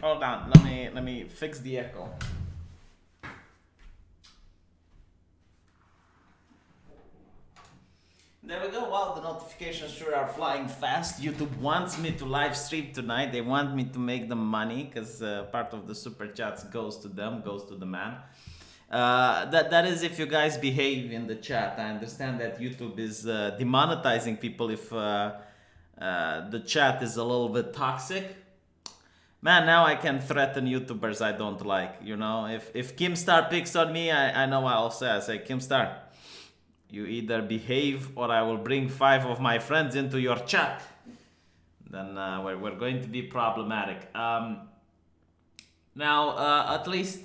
Hold on, let me fix the echo. There we go. Wow, the notifications sure are flying fast. YouTube wants me to live stream tonight. They want me to make them money because part of the super chats goes to them, goes to the man. That is if you guys behave in the chat. I understand that YouTube is demonetizing people if the chat is a little bit toxic. Man, now I can threaten YouTubers I don't like. You know, if Kimstar picks on me, I know what I'll say. I say, Kimstar, you either behave or I will bring 5 of my friends into your chat. Then we're going to be problematic. Now, at least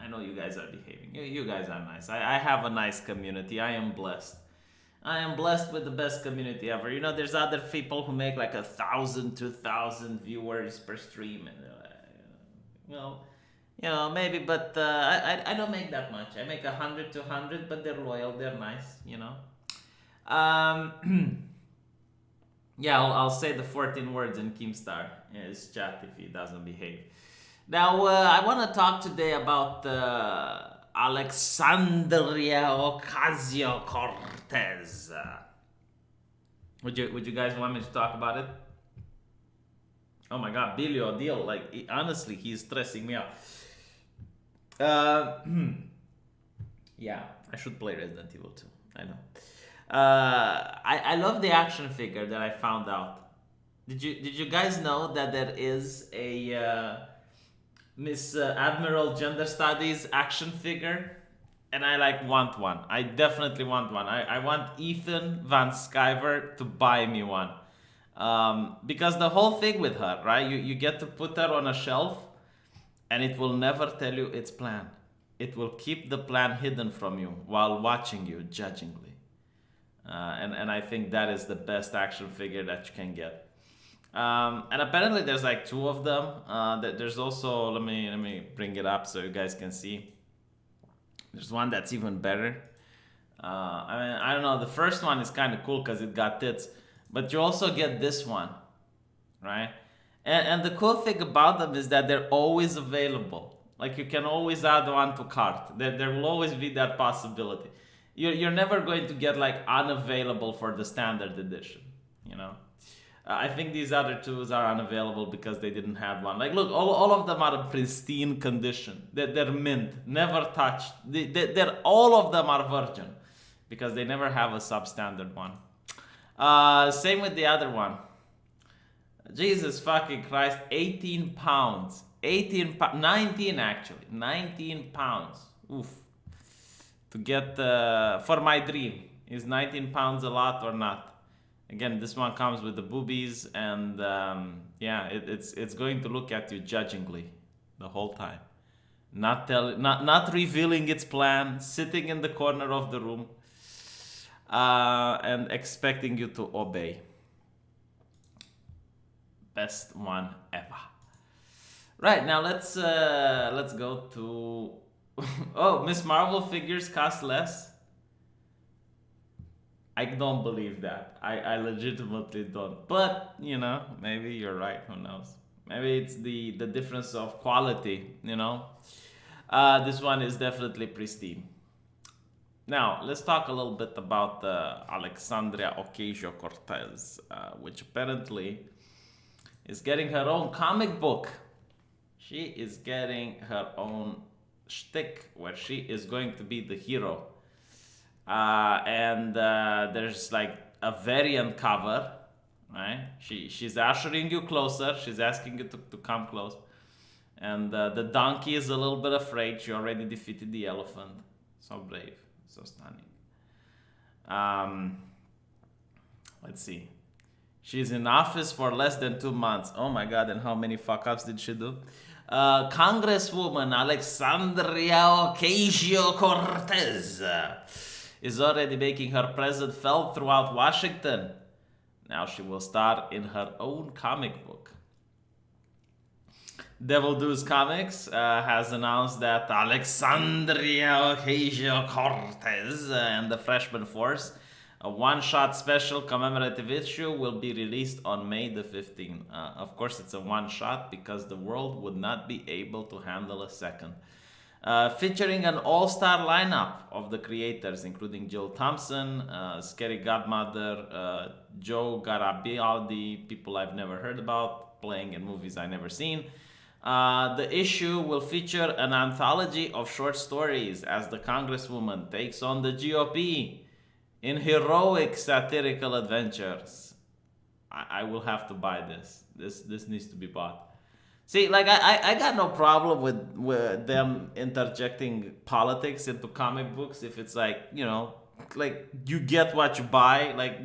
I know you guys are behaving. You guys are nice. I have a nice community. I am blessed. I am blessed with the best community ever. You know, there's other people who make like 1,000, 2,000 viewers per stream. And well, you know, maybe, but I don't make that much. I make 100, 200, but they're loyal. They're nice, you know. Yeah, I'll say the 14 words in Keemstar in his chat if he doesn't behave. Now, I want to talk today about Alexandria Ocasio-Cortez. Would you guys want me to talk about it? Oh my God, Billy O'Deal, like, honestly, he's stressing me out. Yeah, I should play Resident Evil 2, I know. I love the action figure that I found out. Did you guys know that there is a Miss Admiral Gender Studies action figure? And I like want one. I definitely want one. I want Ethan Van Sciver to buy me one. Because the whole thing with her, right? You get to put her on a shelf and it will never tell you its plan. It will keep the plan hidden from you while watching you judgingly. And I think that is the best action figure that you can get. And apparently there's like 2 of them. There's also, let me bring it up so you guys can see. There's one that's even better. I mean, I don't know. The first one is kind of cool because it got tits, but you also get this one, right? And the cool thing about them is that they're always available. Like you can always add one to cart. There will always be that possibility. You're never going to get like unavailable for the standard edition, you know. I think these other 2s are unavailable because they didn't have one. Like, look, all of them are in pristine condition. They're mint, never touched. They're all of them are virgin because they never have a substandard one. Same with the other one. Jesus fucking Christ, 18 pounds. 19 actually. 19 pounds. Oof. To get, for my dream, is 19 pounds a lot or not? Again, this one comes with the boobies, and yeah, it's going to look at you judgingly the whole time, not revealing its plan, sitting in the corner of the room, and expecting you to obey. Best one ever. Right now, let's go to oh, Miss Marvel figures cost less. I don't believe that. I legitimately don't. But, you know, maybe you're right. Who knows? Maybe it's the difference of quality, you know. This one is definitely pristine. Now, let's talk a little bit about Alexandria Ocasio-Cortez, which apparently is getting her own comic book. She is getting her own shtick where she is going to be the hero. And there's like a variant cover, right? She's ushering you closer. She's asking you to come close. And the donkey is a little bit afraid. She already defeated the elephant. So brave, so stunning. Let's see. She's in office for less than 2 months. Oh my God, and how many fuck-ups did she do? Congresswoman Alexandria Ocasio-Cortez is already making her presence felt throughout Washington. Now she will star in her own comic book. Devil Deuce Comics has announced that Alexandria Ocasio-Cortez and the Freshman Force A one-shot special commemorative issue will be released on May the 15th. Of course, it's a one-shot because the world would not be able to handle a second. Featuring an all-star lineup of the creators, including Jill Thompson, Scary Godmother, Joe Garabaldi, people I've never heard about, playing in movies I've never seen. The issue will feature an anthology of short stories as the Congresswoman takes on the GOP in heroic satirical adventures. I will have to buy this. This needs to be bought. See, like I got no problem with them interjecting politics into comic books if it's like, like you get what you buy. Like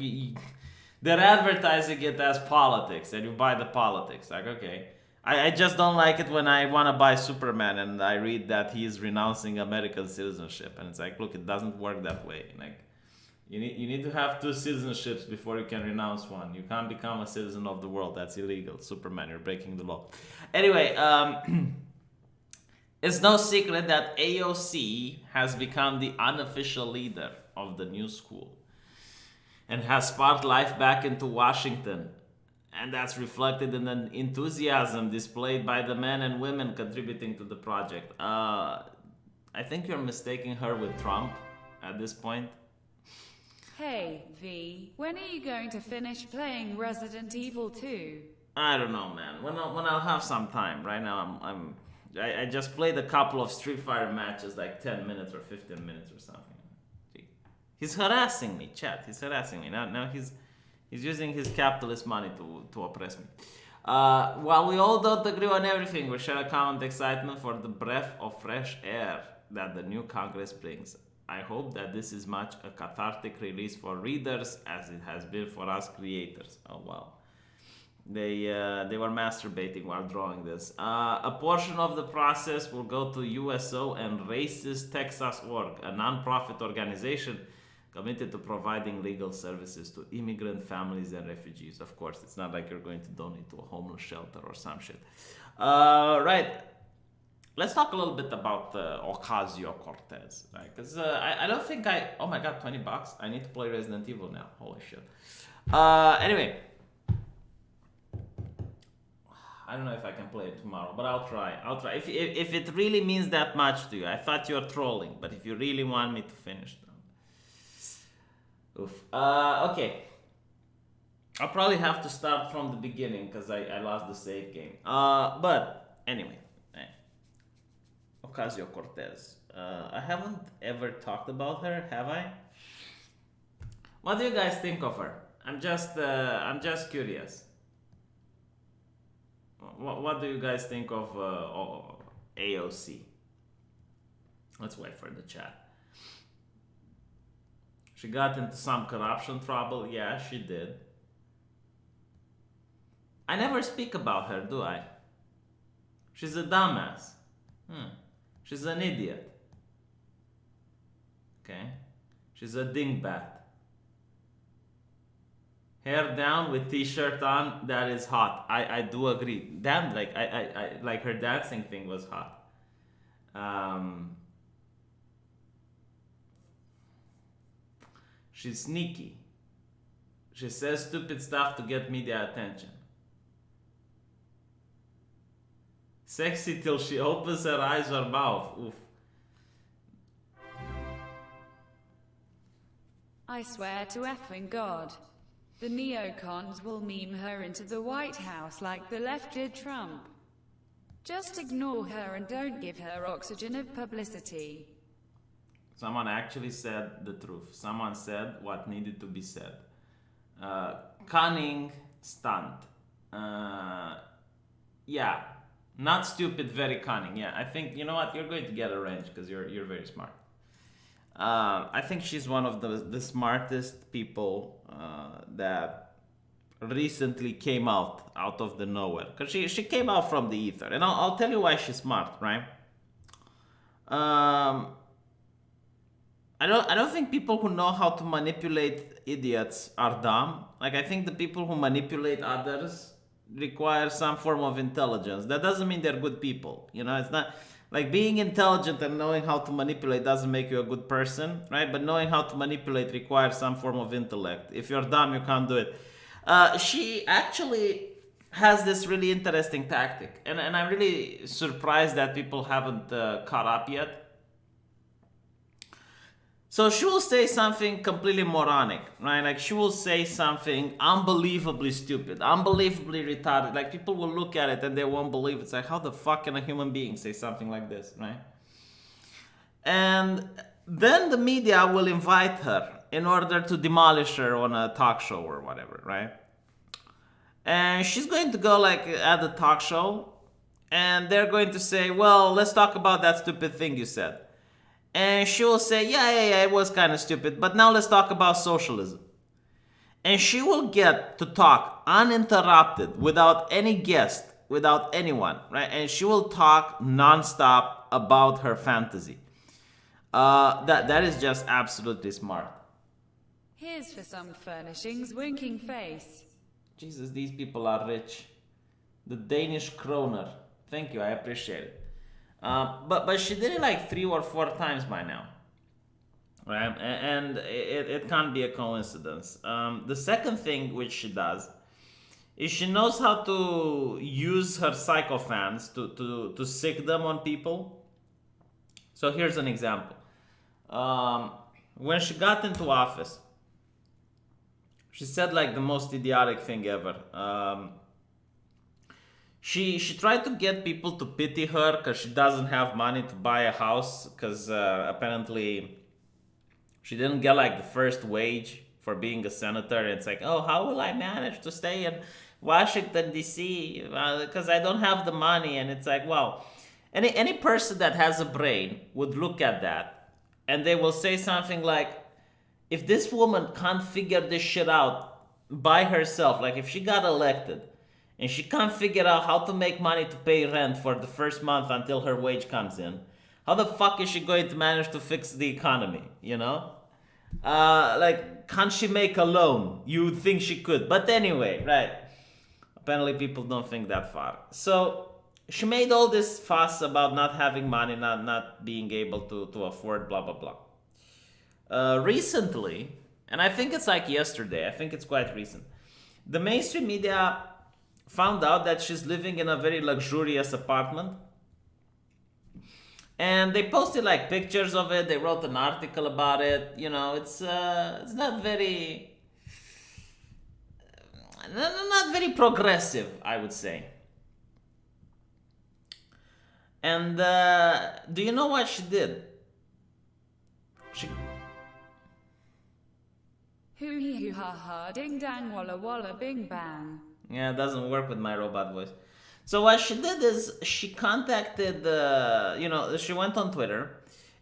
they're advertising it as politics and you buy the politics. Like, okay. I just don't like it when I want to buy Superman and I read that he is renouncing American citizenship. And it's like, look, it doesn't work that way. Like, you need to have two citizenships before you can renounce one. You can't become a citizen of the world. That's illegal. Superman, you're breaking the law. Anyway, it's no secret that AOC has become the unofficial leader of the new school and has sparked life back into Washington. And that's reflected in the enthusiasm displayed by the men and women contributing to the project. I think you're mistaking her with Trump at this point. Hey, V, when are you going to finish playing Resident Evil 2? I don't know, man. When I'll have some time. Right now, I just played a couple of Street Fighter matches, like 10 minutes or 15 minutes or something. He's harassing me, chat. He's harassing me. Now he's using his capitalist money to oppress me. While we all don't agree on everything, we share a common excitement for the breath of fresh air that the new Congress brings. I hope that this is much a cathartic release for readers as it has been for us creators. Oh wow. They were masturbating while drawing this. A portion of the process will go to USO and Racist Texas Org, a non-profit organization committed to providing legal services to immigrant families and refugees. Of course, it's not like you're going to donate to a homeless shelter or some shit. Right. Let's talk a little bit about Ocasio-Cortez, right? Because I don't think oh my god, $20. I need to play Resident Evil now. Holy shit. Anyway. I don't know if I can play it tomorrow, but I'll try. If it really means that much to you. I thought you were trolling, but if you really want me to finish them. Oof. Okay. I'll probably have to start from the beginning because I lost the save game. But anyway. Ocasio-Cortez. I haven't ever talked about her, have I? What do you guys think of her? I'm just curious. What do you guys think of AOC? Let's wait for the chat. She got into some corruption trouble. Yeah, she did. I never speak about her, do I? She's a dumbass. She's an idiot. Okay? She's a dingbat. Hair down with t-shirt on, that is hot. I do agree. Damn, like I like her dancing thing was hot. She's sneaky. She says stupid stuff to get media attention. Sexy till she opens her eyes or mouth. Oof. I swear to effing God. The neocons will meme her into the White House like the left did Trump. Just ignore her and don't give her oxygen of publicity. Someone actually said the truth. Someone said what needed to be said. Cunning stunt. Yeah. Not stupid, very cunning. Yeah, I think, you know what? You're going to get a range because you're very smart. I think she's one of the smartest people that recently came out of the nowhere. Because she came out from the ether. And I'll tell you why she's smart, right? I don't think people who know how to manipulate idiots are dumb. Like, I think the people who manipulate others require some form of intelligence. That doesn't mean they're good people. You know, it's not Like being intelligent and knowing how to manipulate doesn't make you a good person, right? But knowing how to manipulate requires some form of intellect. If you're dumb, you can't do it. She actually has this really interesting tactic, and I'm really surprised that people haven't caught up yet. So she will say something completely moronic, right? Like she will say something unbelievably stupid, unbelievably retarded. Like people will look at it and they won't believe it. It's like, how the fuck can a human being say something like this, right? And then the media will invite her in order to demolish her on a talk show or whatever, right? And she's going to go like at the talk show and they're going to say, well, let's talk about that stupid thing you said. And she will say, yeah, it was kind of stupid, but now let's talk about socialism. And she will get to talk uninterrupted, without any guest, without anyone, right? And she will talk nonstop about her fantasy. That is just absolutely smart. Here's for some furnishings, winking face. Jesus, these people are rich. The Danish kroner. Thank you, I appreciate it. But she did it like 3 or 4 times by now, right? And it can't be a coincidence. The second thing which she does is she knows how to use her psychophans to sick them on people. So here's an example. When she got into office, she said like the most idiotic thing ever. She tried to get people to pity her because she doesn't have money to buy a house because apparently she didn't get like the first wage for being a senator. And it's like, oh, how will I manage to stay in Washington, D.C. Because I don't have the money. And it's like, wow, any person that has a brain would look at that and they will say something like, if this woman can't figure this shit out by herself, like if she got elected, and she can't figure out how to make money to pay rent for the first month until her wage comes in, how the fuck is she going to manage to fix the economy, you know? Like, can't she make a loan? You would think she could. But anyway, right. Apparently people don't think that far. So she made all this fuss about not having money, not being able to afford, blah, blah, blah. Recently, and I think it's like yesterday, I think it's quite recent, the mainstream media found out that she's living in a very luxurious apartment. And they posted like pictures of it. They wrote an article about it. You know, it's not very progressive, I would say. And do you know what she did? She Hoo hee hoo ha ha ding dang walla walla bing bang. Yeah, it doesn't work with my robot voice. So what she did is she contacted she went on Twitter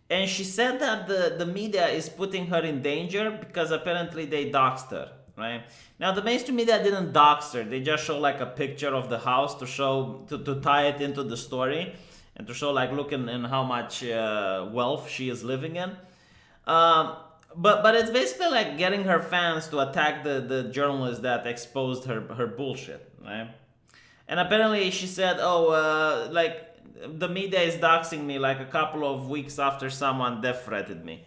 and she said that the media is putting her in danger because apparently they doxed her, right? Now the mainstream media didn't dox her. They just show like a picture of the house to tie it into the story and to show like look in how much wealth she is living in. But it's basically like getting her fans to attack the journalist that exposed her bullshit, right? And apparently she said, like the media is doxing me like a couple of weeks after someone death threatened me.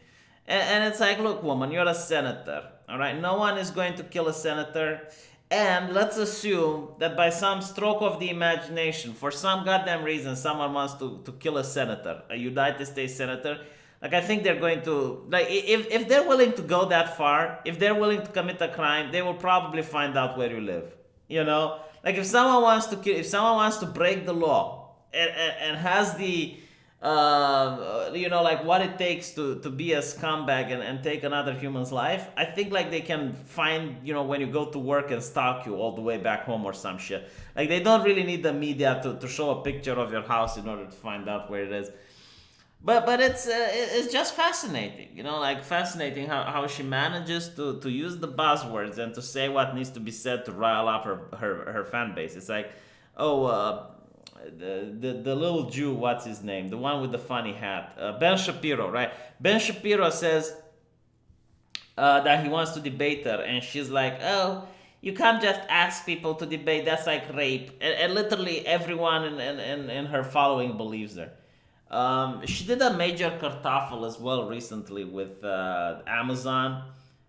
And it's like, look, woman, you're a senator, all right? No one is going to kill a senator. And let's assume that by some stroke of the imagination, for some goddamn reason, someone wants to kill a senator, a United States senator. Like, I think they're going to, like, if they're willing to go that far, if they're willing to commit a crime, they will probably find out where you live, you know? Like, if someone wants to kill, if someone wants to break the law and has the, like, what it takes to be a scumbag and take another human's life, I think, like, they can find, when you go to work and stalk you all the way back home or some shit. Like, they don't really need the media to show a picture of your house in order to find out where it is. But it's just fascinating, like fascinating how she manages to use the buzzwords and to say what needs to be said to rile up her fan base. It's like, the little Jew, what's his name? The one with the funny hat, Ben Shapiro, right? Ben Shapiro says that he wants to debate her, and she's like, oh, you can't just ask people to debate. That's like rape, and literally everyone in her following believes her. She did a major kerfuffle as well recently with Amazon.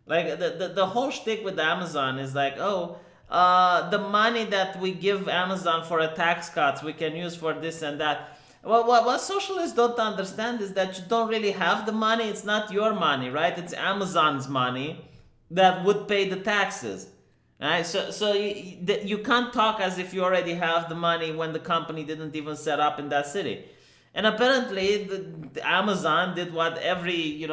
Like the whole shtick with Amazon is like, oh, the money that we give Amazon for a tax cuts we can use for this and that. Well, what socialists don't understand is that you don't really have the money. It's not your money, right? It's Amazon's money that would pay the taxes. Right? So you can't talk as if you already have the money when the company didn't even set up in that city. And apparently, the Amazon did what every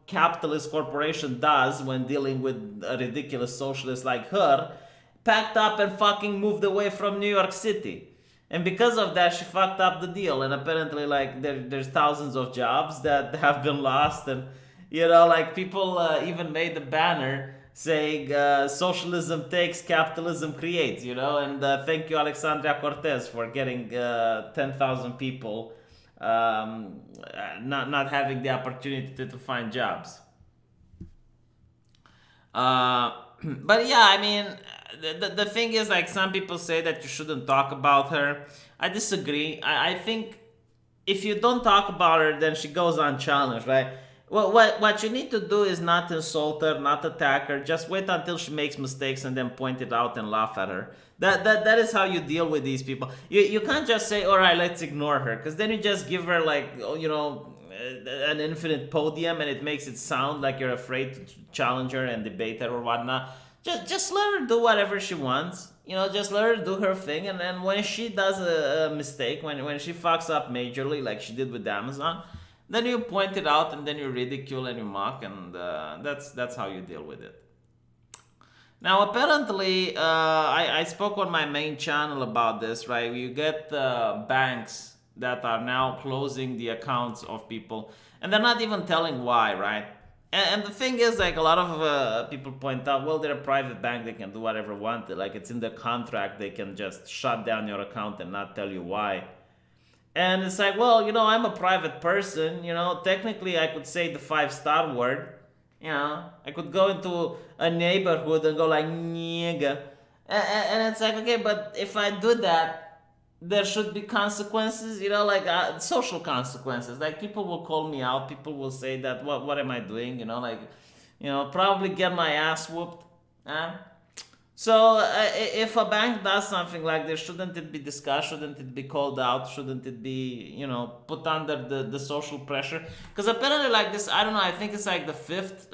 capitalist corporation does when dealing with a ridiculous socialist like her, packed up and fucking moved away from New York City. And because of that, she fucked up the deal. And apparently, like there's thousands of jobs that have been lost, and like people even made a banner saying socialism takes, capitalism creates. And thank you, Alexandria Cortez, for getting 10,000 people not having the opportunity to find jobs. But yeah, I mean, the thing is, like, some people say that you shouldn't talk about her. I disagree. I think if you don't talk about her, then she goes unchallenged, right? Well, what you need to do is not insult her, not attack her. Just wait until she makes mistakes and then point it out and laugh at her. That is how you deal with these people. You can't just say, all right, let's ignore her, because then you just give her, like, an infinite podium, and it makes it sound like you're afraid to challenge her and debate her or whatnot. Just let her do whatever she wants. Just let her do her thing, and then when she does a mistake, when she fucks up majorly, like she did with Amazon, then you point it out, and then you ridicule and you mock, and that's how you deal with it. Now, apparently, I spoke on my main channel about this, right? You get banks that are now closing the accounts of people, and they're not even telling why, right? And the thing is, like, a lot of people point out, well, they're a private bank, they can do whatever they want. Like, it's in the contract, they can just shut down your account and not tell you why. And it's like, well, I'm a private person, technically I could say the 5-star word. I could go into a neighborhood and go like, nigga. And it's like, okay, but if I do that, there should be consequences, like social consequences. Like, people will call me out, people will say that, what am I doing, probably get my ass whooped. So if a bank does something like this, shouldn't it be discussed? Shouldn't it be called out? Shouldn't it be, put under the social pressure? Because apparently, like this, I don't know, I think it's like the fourth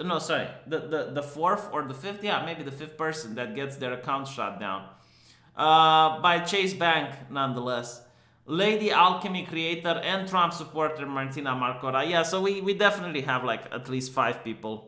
or the fifth, yeah, maybe the fifth person that gets their account shut down. By Chase Bank, nonetheless. Lady Alchemy creator and Trump supporter Martina Marcora. Yeah, so we definitely have like at least 5 people.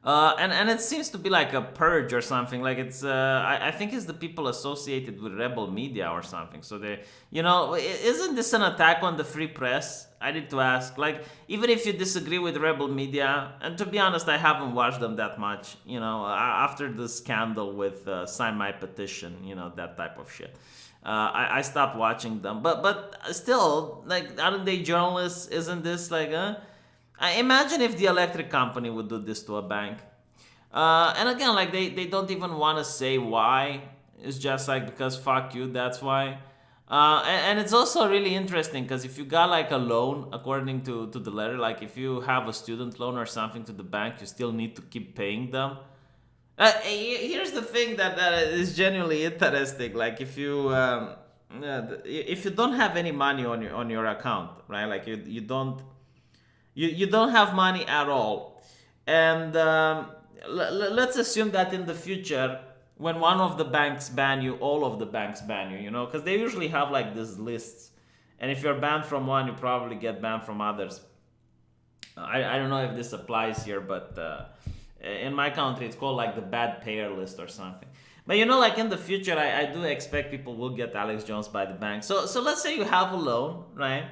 And it seems to be like a purge or something. Like, it's I think it's the people associated with rebel media or something. So they, isn't this an attack on the free press? I need to ask. Like, even if you disagree with rebel media, and to be honest, I haven't watched them that much. After the scandal with Sign My Petition, that type of shit. I stopped watching them. But still, like, aren't they journalists? Isn't this like, I imagine if the electric company would do this to a bank. And again, like, they don't even want to say why. It's just like, because fuck you, that's why. And it's also really interesting, because if you got like a loan, according to the letter, like if you have a student loan or something to the bank, you still need to keep paying them. Here's the thing that is genuinely interesting. Like, if you don't have any money on your account, right? Like, you don't have money at all, and let's assume that in the future, when one of the banks ban you, all of the banks ban you, because they usually have like these lists, and if you're banned from one, you probably get banned from others. I don't know if this applies here, but in my country it's called like the bad payer list or something. But like in the future, I do expect people will get Alex Jones by the bank. So let's say you have a loan, right?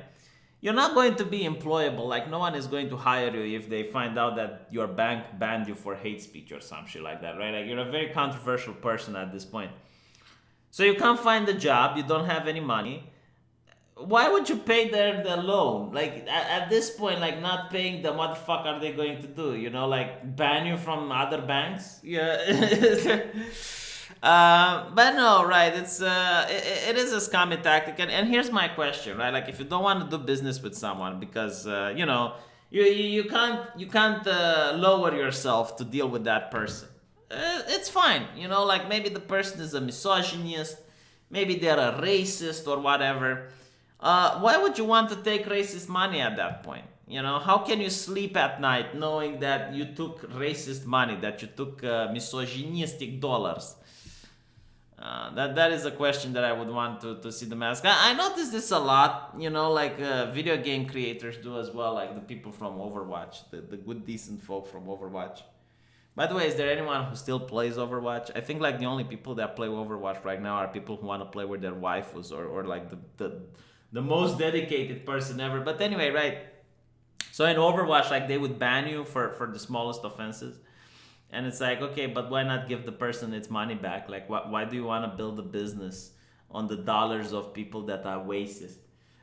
You're not going to be employable. Like, no one is going to hire you if they find out that your bank banned you for hate speech or some shit like that, right? Like, you're a very controversial person at this point. So you can't find a job, you don't have any money. Why would you pay the loan? Like, at this point, like, not paying them, what the fuck are they going to do? Like, ban you from other banks? Yeah. But no, right? It is a scammy tactic, and here's my question, right? Like, if you don't want to do business with someone because you can't lower yourself to deal with that person, it's fine. Like maybe the person is a misogynist, maybe they're a racist or whatever. Why would you want to take racist money at that point? How can you sleep at night knowing that you took racist money, that you took misogynistic dollars? That is a question that I would want to see them ask. I notice this a lot, like video game creators do as well, like the people from Overwatch, the good decent folk from Overwatch. By the way, is there anyone who still plays Overwatch? I think like the only people that play Overwatch right now are people who want to play with their waifus, or like the most dedicated person ever. But anyway, right? So in Overwatch, like they would ban you for the smallest offenses. And it's like, okay, but why not give the person its money back? Like, why do you want to build a business on the dollars of people that are racist?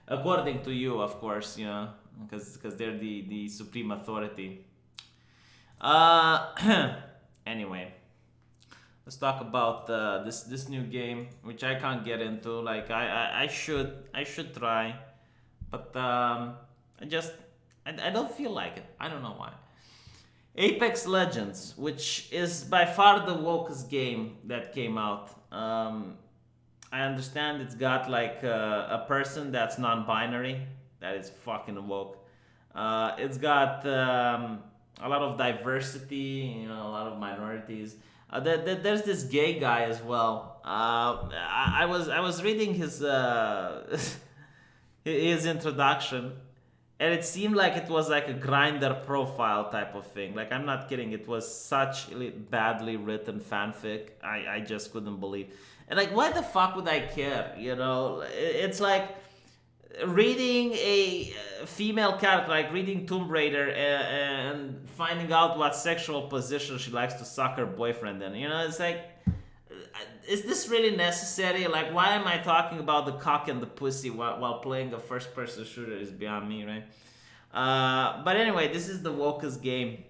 According to you, of course, because they're the supreme authority. Anyway, let's talk about this new game, which I can't get into. Like, I should try, but I don't feel like it. I don't know why. Apex Legends, which is by far the wokest game that came out. I understand it's got like a person that's non-binary. That is fucking woke. It's got a lot of diversity, a lot of minorities. There's this gay guy as well. I was reading his his introduction, and it seemed like it was like a grinder profile type of thing. Like, I'm not kidding. It was such badly written fanfic. I just couldn't believe. And like, why the fuck would I care? It's like reading a female character, like reading Tomb Raider, and finding out what sexual position she likes to suck her boyfriend in. It's like, is this really necessary? Like, why am I talking about the cock and the pussy while playing a first-person shooter is beyond me, right? But anyway, this is the wokest game.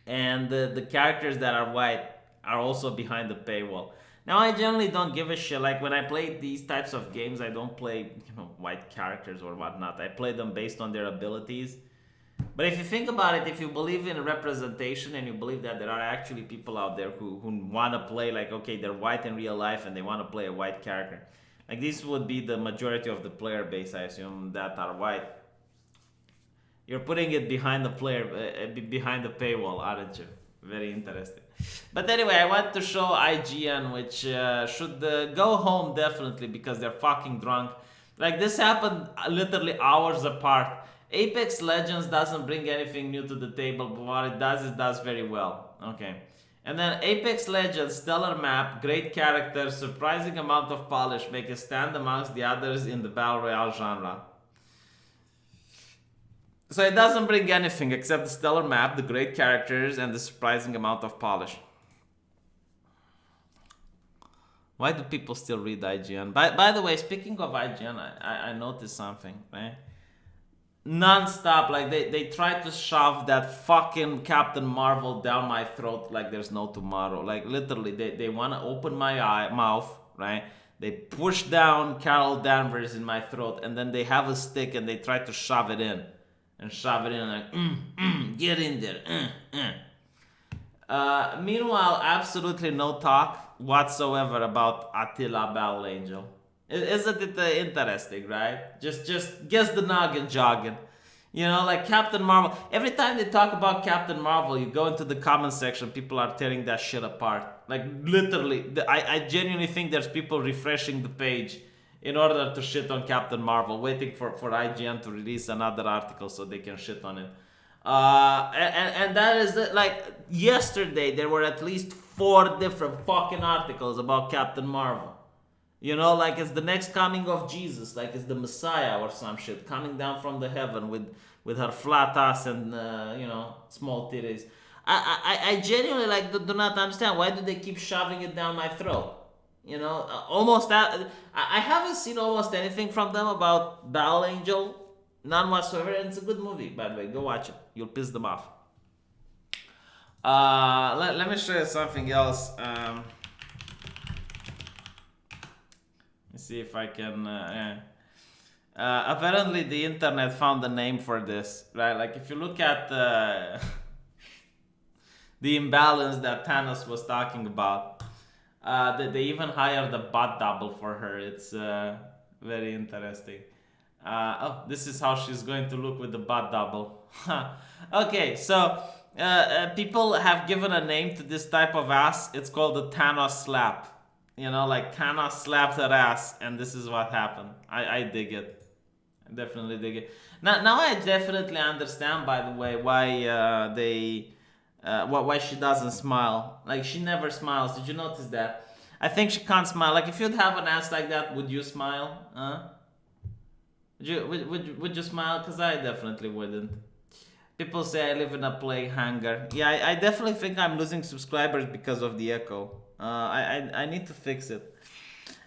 And the characters that are white are also behind the paywall. Now, I generally don't give a shit. Like, when I play these types of games, I don't play, white characters or whatnot. I play them based on their abilities. But if you think about it, if you believe in representation and you believe that there are actually people out there who want to play, like, okay, they're white in real life and they want to play a white character. Like, this would be the majority of the player base, I assume, that are white. You're putting it behind the behind the paywall, aren't you? Very interesting. But anyway, I want to show IGN, which should go home definitely because they're fucking drunk. Like, this happened literally hours apart. Apex Legends doesn't bring anything new to the table, but what it does very well. Okay. And then Apex Legends, stellar map, great character, surprising amount of polish, make a stand amongst the others in the Battle Royale genre. So it doesn't bring anything except the stellar map, the great characters, and the surprising amount of polish. Why do people still read IGN? By the way, speaking of IGN, I noticed something, right? Non-stop, like they try to shove that fucking Captain Marvel down my throat like there's no tomorrow. Like, literally, they want to open my mouth, right? They push down Carol Danvers in my throat, and then they have a stick and they try to shove it in. And shove it in like, get in there. Meanwhile, absolutely no talk whatsoever about Attila Battle Angel. Isn't it interesting, right? Just guess the noggin jogging. Like Captain Marvel. Every time they talk about Captain Marvel, you go into the comment section, people are tearing that shit apart. Like, literally, I genuinely think there's people refreshing the page in order to shit on Captain Marvel, waiting for IGN to release another article so they can shit on it. And that is like, yesterday there were at least 4 different fucking articles about Captain Marvel. Like it's the next coming of Jesus, like it's the Messiah or some shit coming down from the heaven with her flat ass and small titties. I genuinely like do not understand, why do they keep shoving it down my throat? Almost that. I haven't seen almost anything from them about Battle Angel, none whatsoever, and it's a good movie, by the way. Go watch it. You'll piss them off. Let me show you something else. see if I can. Apparently, the internet found a name for this, right? Like, if you look at the imbalance that Thanos was talking about, they even hired a butt double for her. It's very interesting. Oh, this is how she's going to look with the butt double. Okay, so people have given a name to this type of ass. It's called the Thanos slap. You know, like Thanos slapped her ass, and this is what happened. I dig it. I definitely dig it. Now I definitely understand, by the way, why why she doesn't smile. Like, she never smiles. Did you notice that? I think she can't smile. Like, if you'd have an ass like that, would you smile? Huh? Would you smile? Because I definitely wouldn't. People say I live in a plague hangar. Yeah, I definitely think I'm losing subscribers because of the echo. I need to fix it.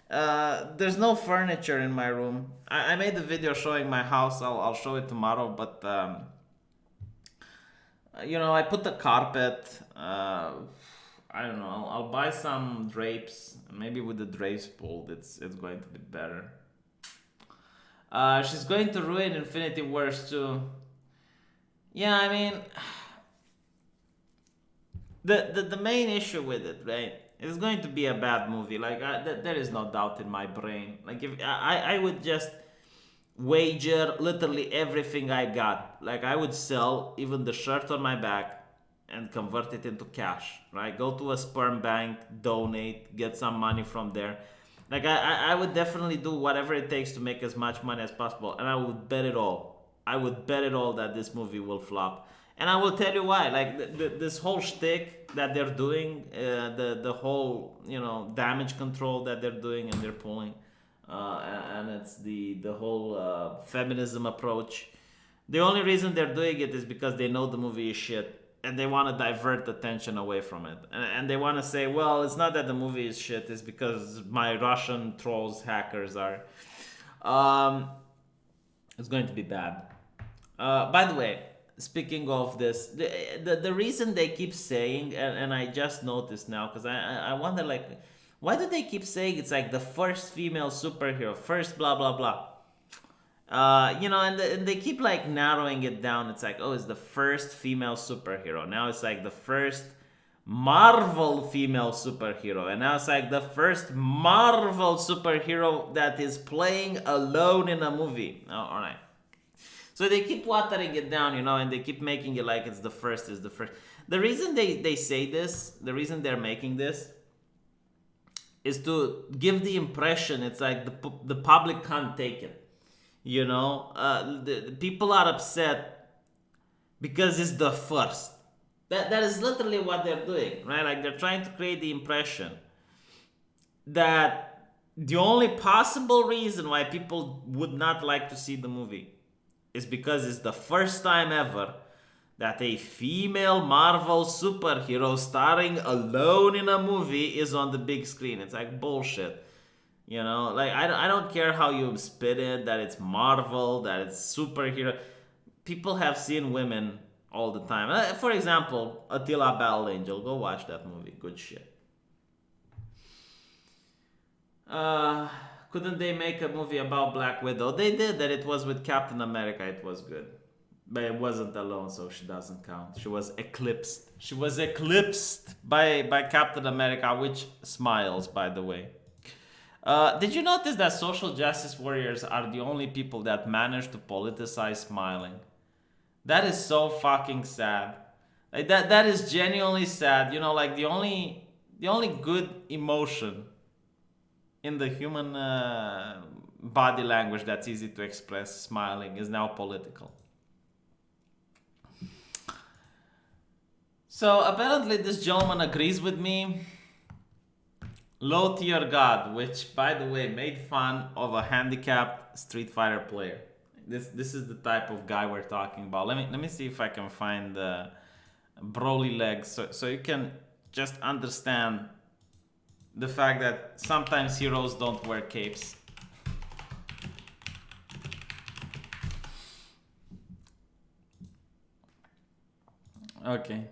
There's no furniture in my room. I made a video showing my house. I'll show it tomorrow. But I put the carpet. I don't know. I'll buy some drapes. Maybe with the drapes pulled, it's going to be better. She's going to ruin Infinity Wars too. Yeah, I mean, the main issue with it, right? It's going to be a bad movie. Like, there is no doubt in my brain. Like, if I would just wager literally everything I got. Like, I would sell even the shirt on my back and convert it into cash. Right? Go to a sperm bank, donate, get some money from there. Like, I would definitely do whatever it takes to make as much money as possible, and I would bet it all. I would bet it all that this movie will flop. And I will tell you why. Like, this whole shtick that they're doing, the whole, damage control that they're doing and they're pulling, and it's the whole feminism approach. The only reason they're doing it is because they know the movie is shit. And they want to divert attention away from it. And they want to say, well, it's not that the movie is shit. It's because my Russian trolls, hackers are. It's going to be bad. By the way, speaking of this, the reason they keep saying, and I just noticed now, because I wonder, like, why do they keep saying it's like the first female superhero, first blah, blah, blah. And they keep like narrowing it down. It's like, oh, it's the first female superhero. Now it's like the first Marvel female superhero. And now it's like the first Marvel superhero that is playing alone in a movie. Oh, all right. So they keep watering it down, and they keep making it like it's the first. The reason they say this, the reason they're making this, is to give the impression it's like the public can't take it. The people are upset because it's the first. That is literally what they're doing, right? Like, they're trying to create the impression that the only possible reason why people would not like to see the movie is because it's the first time ever that a female Marvel superhero starring alone in a movie is on the big screen. It's like bullshit. Like, I don't care how you spit it, that it's Marvel, that it's superhero. People have seen women all the time. For example, Attila Battle Angel. Go watch that movie. Good shit. Couldn't they make a movie about Black Widow? They did that. It was with Captain America. It was good. But it wasn't alone, so she doesn't count. She was eclipsed. She was eclipsed by Captain America, which smiles, by the way. Did you notice that social justice warriors are the only people that manage to politicize smiling? That is so fucking sad. Like, that is genuinely sad. Like, the only good emotion in the human body language that's easy to express, smiling, is now political. So apparently this gentleman agrees with me. Low Tier God, which, by the way, made fun of a handicapped Street Fighter player. This is the type of guy we're talking about. Let me see if I can find Broly legs, so you can just understand the fact that sometimes heroes don't wear capes. Okay.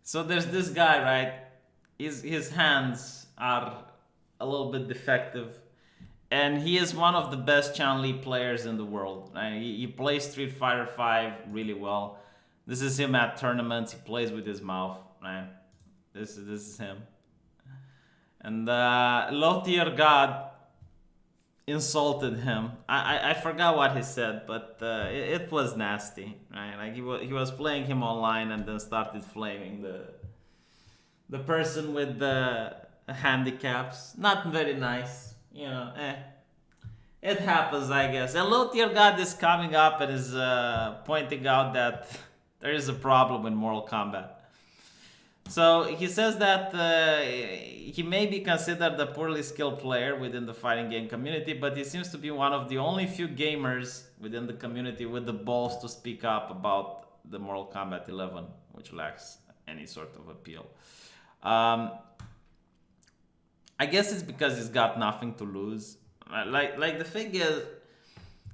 So there's this guy, right? His hands are a little bit defective. And he is one of the best Chun-Li players in the world. Right? He plays Street Fighter 5 really well. This is him at tournaments. He plays with his mouth. Right? This is him. And Low Tier God insulted him. I forgot what he said, but it was nasty. Right? Like he was playing him online and then started flaming the person with the handicaps. Not very nice. It happens, I guess. And Low Tier God is coming up and is pointing out that there is a problem in Mortal Kombat. So he says that he may be considered a poorly skilled player within the fighting game community, but he seems to be one of the only few gamers within the community with the balls to speak up about the Mortal Kombat 11, which lacks any sort of appeal. I guess it's because he's got nothing to lose. Like the thing is,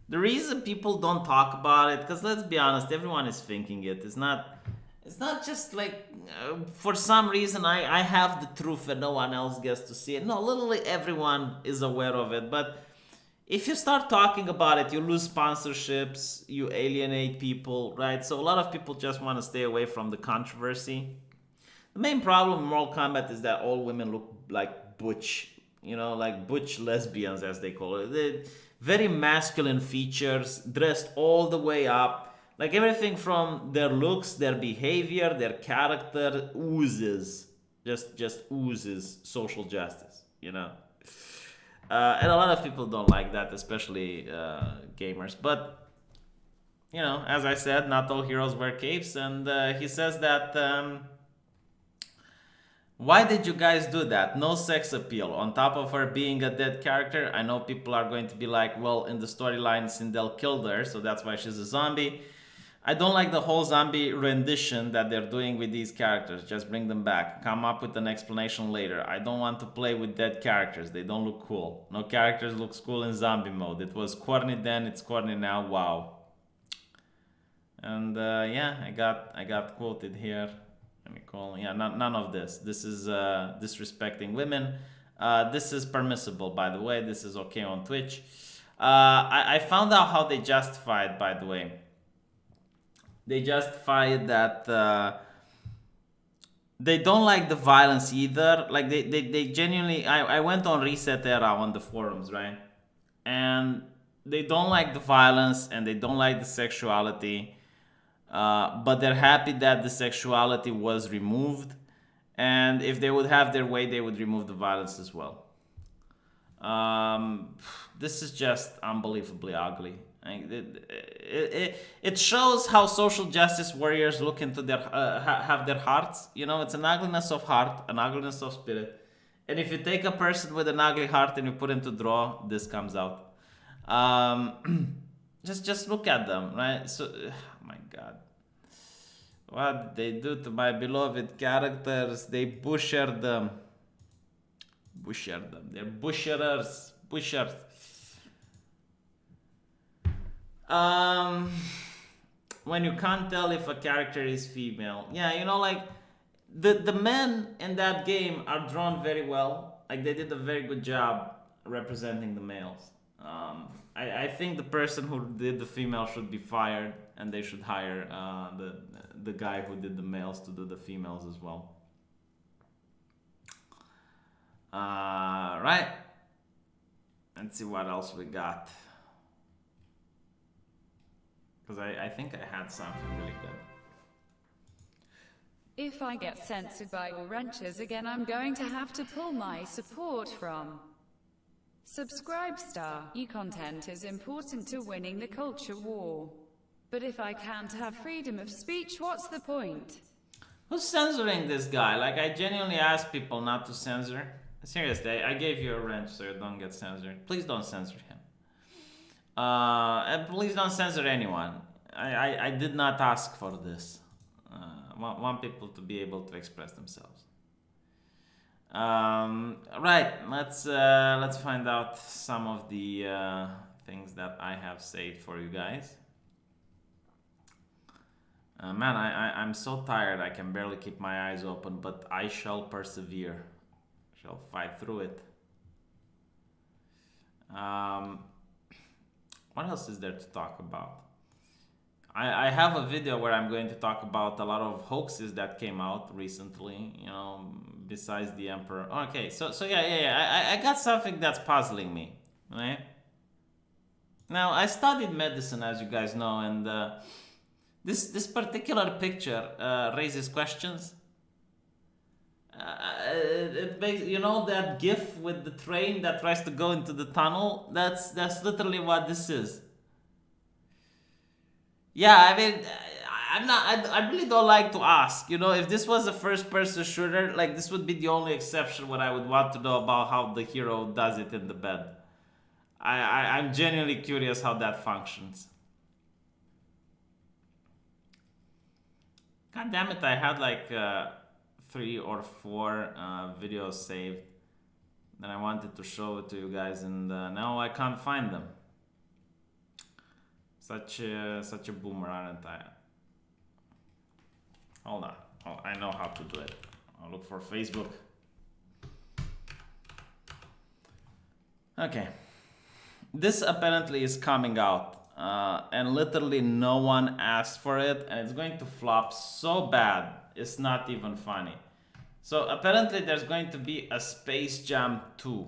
the reason people don't talk about it, because let's be honest, everyone is thinking it. It's not just like for some reason I have the truth and no one else gets to see it. No, literally everyone is aware of it. But if you start talking about it, you lose sponsorships, you alienate people, right? So a lot of people just want to stay away from the controversy. The main problem in Mortal Kombat is that all women look like butch, like butch lesbians as they call it. They're very masculine features, dressed all the way up. Like everything from their looks, their behavior, their character oozes, just oozes social justice, And a lot of people don't like that, especially gamers. But, as I said, not all heroes wear capes. And he says that, why did you guys do that? No sex appeal. On top of her being a dead character, I know people are going to be like, well, in the storyline, Sindel killed her, so that's why she's a zombie. I don't like the whole zombie rendition that they're doing with these characters. Just bring them back. Come up with an explanation later. I don't want to play with dead characters. They don't look cool. No characters looks cool in zombie mode. It was corny then, it's corny now. Wow. And I got quoted here. Let me call. Yeah, none of this. This is disrespecting women. This is permissible, by the way. This is okay on Twitch. I found out how they justify it, by the way. They justify that they don't like the violence either. Like they genuinely. I went on Reset Era on the forums, right? And they don't like the violence and they don't like the sexuality. But they're happy that the sexuality was removed. And if they would have their way, they would remove the violence as well. This is just unbelievably ugly. It shows how social justice warriors look into their have their hearts. It's an ugliness of heart, an ugliness of spirit. And if you take a person with an ugly heart and you put him to draw, this comes out. Just look at them, right? So, oh my God, what did they do to my beloved characters? They butchered them. They're butcherers. When you can't tell if a character is female. Yeah, like the men in that game are drawn very well. Like they did a very good job representing the males. I think the person who did the female should be fired, and they should hire the guy who did the males to do the females as well. Right. Let's see what else we got. Because I think I had something really good. If I get censored by all wrenches again, I'm going to have to pull my support from Subscribe Star. Your content is important to winning the culture war. But if I can't have freedom of speech, what's the point? Who's censoring this guy? Like, I genuinely ask people not to censor. Seriously, I gave you a wrench so you don't get censored. Please don't censor him. And please don't censor anyone. I did not ask for this. Want people to be able to express themselves. Right. Let's find out some of the things that I have saved for you guys. Man, I'm so tired. I can barely keep my eyes open, but I shall persevere. Shall fight through it. Um, what else is there to talk about? I have a video where I'm going to talk about a lot of hoaxes that came out recently, you know, besides the emperor. Okay, so yeah. I got something that's puzzling me, right? Now, I studied medicine, as you guys know, and this particular picture raises questions. It makes, you know, that GIF with the train that tries to go into the tunnel. That's literally what this is. Yeah, I mean, I'm not. I really don't like to ask. You know, if this was a first-person shooter, like this would be the only exception. What I would want to know about how the hero does it in the bed. I'm genuinely curious how that functions. God damn it! I had like 3 or 4 videos saved that I wanted to show it to you guys, and now I can't find them. Such a boomer, aren't I? Hold on. Oh, I know how to do it. I'll look for Facebook. Okay. This apparently is coming out, and literally no one asked for it, and it's going to flop so bad, it's not even funny. So apparently there's going to be a Space Jam 2.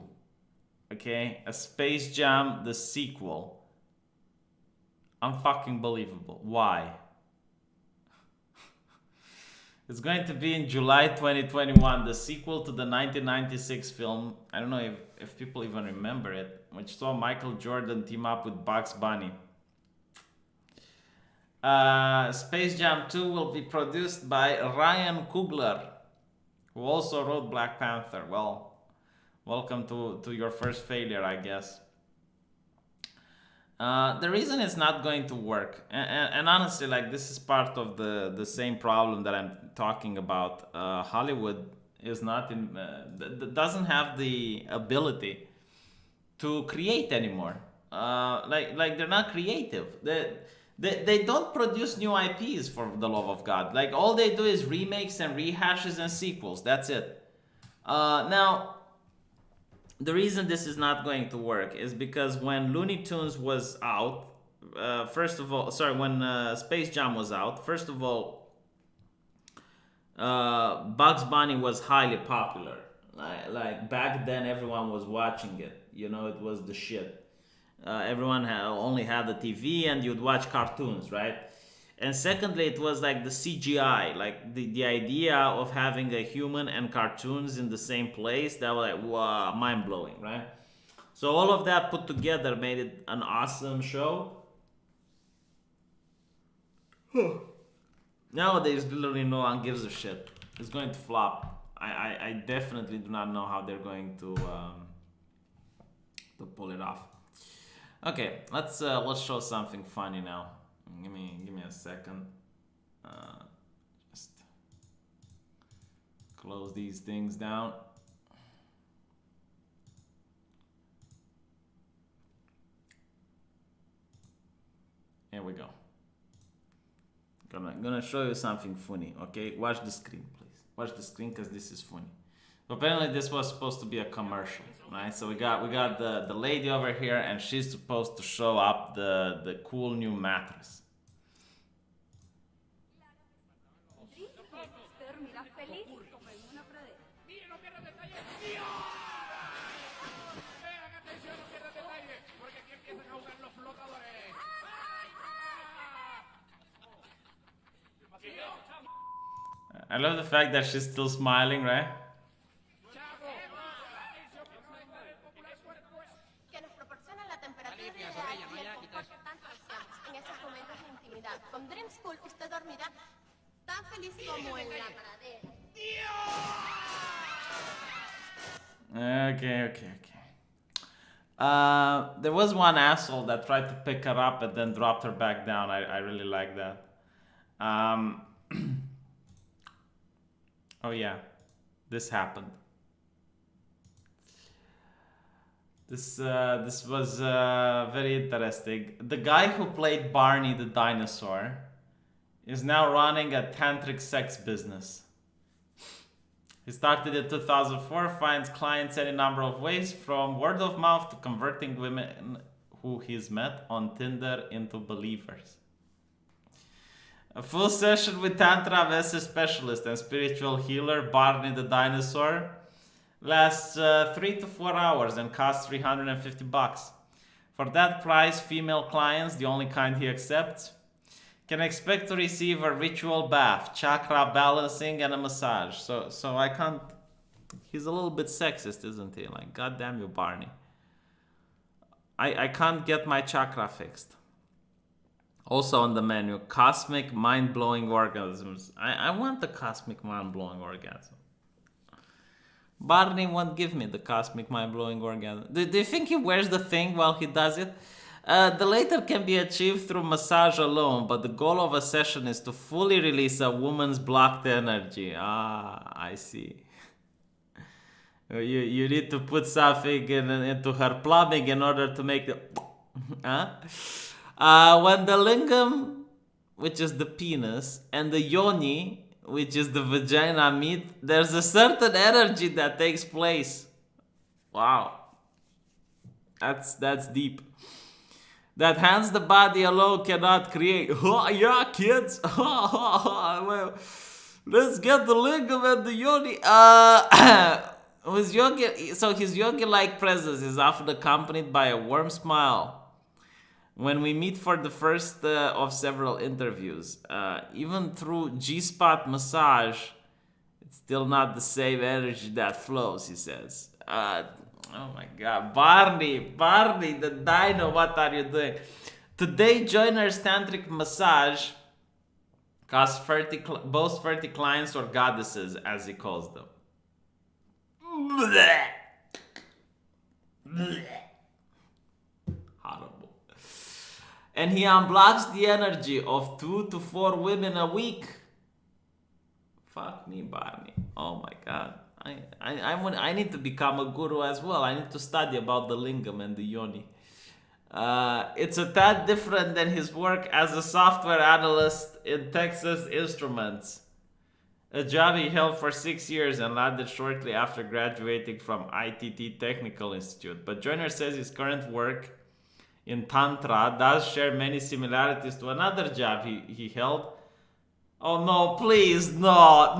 Okay? A Space Jam, the sequel. Unfucking believable. Why? It's going to be in July 2021, the sequel to the 1996 film. I don't know if people even remember it, which saw Michael Jordan team up with Bugs Bunny. Space Jam 2 will be produced by Ryan Coogler, who also wrote Black Panther. Well, welcome to your first failure, I guess. The reason it's not going to work, and honestly, like, this is part of the same problem that I'm talking about. Hollywood is not doesn't have the ability to create anymore. Like they're not creative. They don't produce new IPs, for the love of God. Like, all they do is remakes and rehashes and sequels. That's it. Now, the reason this is not going to work is because when Looney Tunes was out, when Space Jam was out, first of all, Bugs Bunny was highly popular. Like back then, everyone was watching it. You know, it was the shit. Everyone only had the TV, and you'd watch cartoons, right? And secondly, it was like the CGI, like the idea of having a human and cartoons in the same place, that was like, wow, mind blowing, right? So all of that put together made it an awesome show. Nowadays, literally no one gives a shit. It's going to flop. I definitely do not know how they're going to pull it off. Okay, let's show something funny now. Give me a second. Just close these things down. Here we go. Gonna show you something funny. Okay, watch the screen, please. Watch the screen, because this is funny. Apparently, this was supposed to be a commercial, right? So we got the lady over here, and she's supposed to show up the cool new mattress. I love the fact that she's still smiling, right? Okay. There was one asshole that tried to pick her up and then dropped her back down. I really like that. Oh yeah, this happened. This was very interesting. The guy who played Barney the Dinosaur is now running a tantric sex business. He started in 2004, finds clients any number of ways, from word of mouth to converting women who he's met on Tinder into believers. A full session with Tantra Vessel specialist and spiritual healer Barney the Dinosaur lasts 3 to 4 hours and costs $350. For that price, female clients, the only kind he accepts, can expect to receive a ritual bath, chakra balancing, and a massage. So I can't. He's a little bit sexist, isn't he? Like, goddamn you, Barney. I can't get my chakra fixed. Also on the menu, cosmic mind-blowing orgasms. I want the cosmic mind-blowing orgasm. Barney won't give me the cosmic mind-blowing orgasm. Do you think he wears the thing while he does it? The latter can be achieved through massage alone, but the goal of a session is to fully release a woman's blocked energy. Ah, I see. You need to put something into her plumbing in order to make the... When the lingam, which is the penis, and the yoni, which is the vagina, meet, there's a certain energy that takes place. Wow. That's deep. That hence the body alone cannot create. Oh, yeah, kids. Well, let's get the lingam and the yoni. His yogi-like presence is often accompanied by a warm smile. When we meet for the first of several interviews, even through G-spot massage, it's still not the same energy that flows, he says. Oh my god, Barney the Dino, what are you doing? Today, Joiner's tantric massage costs both 30 clients or goddesses, as he calls them. Blech. Blech. Horrible. And he unblocks the energy of 2 to 4 women a week. Fuck me, Barney. Oh my god. I need to become a guru as well. I need to study about the lingam and the yoni. It's a tad different than his work as a software analyst in Texas Instruments, a job he held for 6 years and landed shortly after graduating from ITT Technical Institute. But Joyner says his current work in Tantra does share many similarities to another job he held. Oh no, please, no.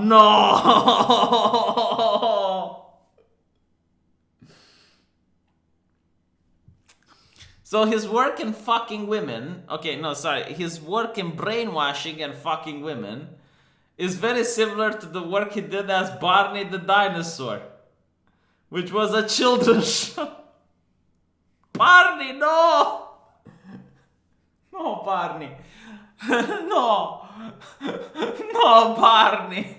So his work in fucking women, his work in brainwashing and fucking women is very similar to the work he did as Barney the Dinosaur, which was a children's show. Barney, no! No, Barney. No, Barney.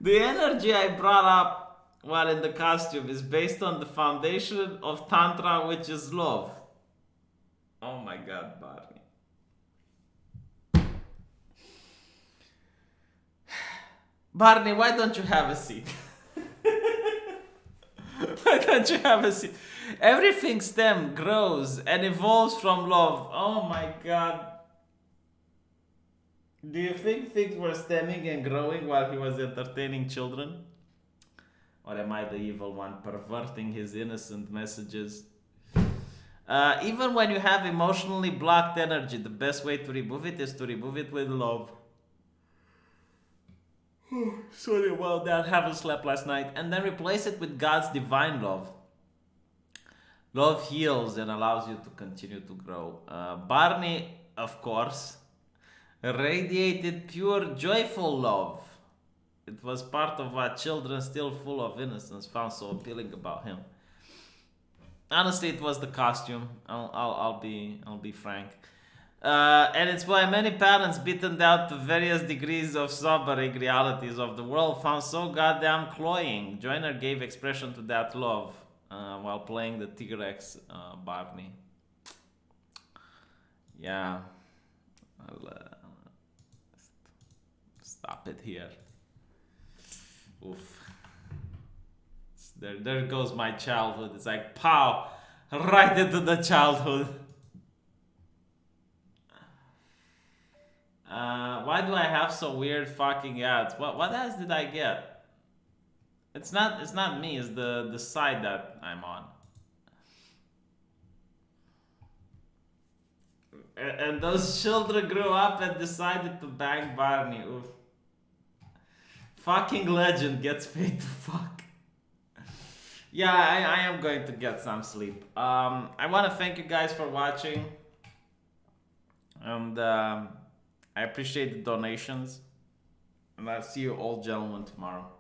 The energy I brought up while in the costume is based on the foundation of Tantra, which is love. Oh my god, Barney. Barney, why don't you have a seat? Why don't you have a seat? Everything grows and evolves from love. Oh my god. Do you think things were stemming and growing while he was entertaining children? Or am I the evil one perverting his innocent messages? Even when you have emotionally blocked energy, the best way to remove it is to remove it with love. Sorry about that, haven't slept last night. And then replace it with God's divine love. Love heals and allows you to continue to grow. Barney, of course, radiated pure, joyful love. It was part of what children still full of innocence found so appealing about him. Honestly, it was the costume. I'll be frank. And it's why many parents, beaten down to various degrees of sobering realities of the world, found so goddamn cloying. Joyner gave expression to that love while playing the T-Rex Barney. Yeah. I'll stop it here. Oof. There goes my childhood. It's like, pow! Right into the childhood. Why do I have so weird fucking ads? What ads did I get? It's not me. It's the side that I'm on. And those children grew up and decided to bang Barney. Oof. Fucking legend gets paid to fuck. Yeah, I am going to get some sleep. I want to thank you guys for watching. And I appreciate the donations. And I'll see you all gentlemen tomorrow.